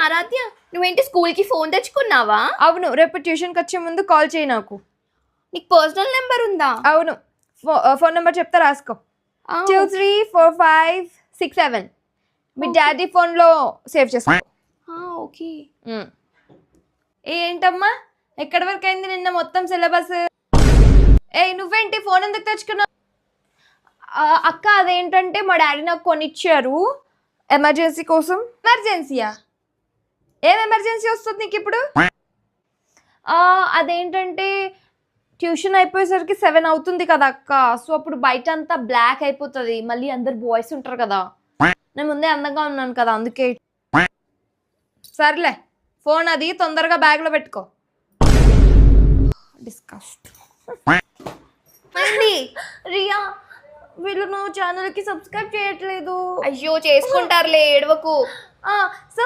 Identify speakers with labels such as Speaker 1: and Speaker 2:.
Speaker 1: ఆరాధ్య, నువ్వేంటి స్కూల్కి ఫోన్ తెచ్చుకున్నావా?
Speaker 2: అవును, రేపు ట్యూషన్కి వచ్చే ముందు కాల్ చేయి నాకు.
Speaker 1: నీకు పర్సనల్ నెంబర్ ఉందా?
Speaker 2: అవును, ఫోన్ నెంబర్ చెప్తా రాసుకో. 234567. మీ డాడీ ఫోన్లో సేవ్ చేసుకో.
Speaker 1: ఓకే.
Speaker 2: ఏంటమ్మా, ఎక్కడి వరకు అయింది నిన్న మొత్తం సిలబస్? నువ్వేంటి ఫోన్ ఎందుకు తెచ్చుకున్నావు? అక్క, అదేంటంటే మా డాడీ నాకు కొనిచ్చారు ఎమర్జెన్సీ కోసం. ఎమర్జెన్సీయా? ఏం ఎమర్జెన్సీ వస్తుంది నీకు ఇప్పుడు? అదేంటంటే ట్యూషన్ అయిపోయేసరికి 7 అవుతుంది కదా అక్క, సో అప్పుడు బయట అంతా బ్లాక్ అయిపోతుంది, మళ్ళీ అందరు బాయ్స్ ఉంటారు కదా, నేను ముందే అందంగా ఉన్నాను కదా అందుకే. సర్లే, ఫోన్ అది తొందరగా బ్యాగ్లో పెట్టుకో. డిస్కస్ట్. రియా, వీళ్ళు నువ్వు ఛానల్కి సబ్స్క్రైబ్ చేయట్లేదు.
Speaker 1: అయ్యో, చేసుకుంటారులే, ఏడవకు.
Speaker 2: సో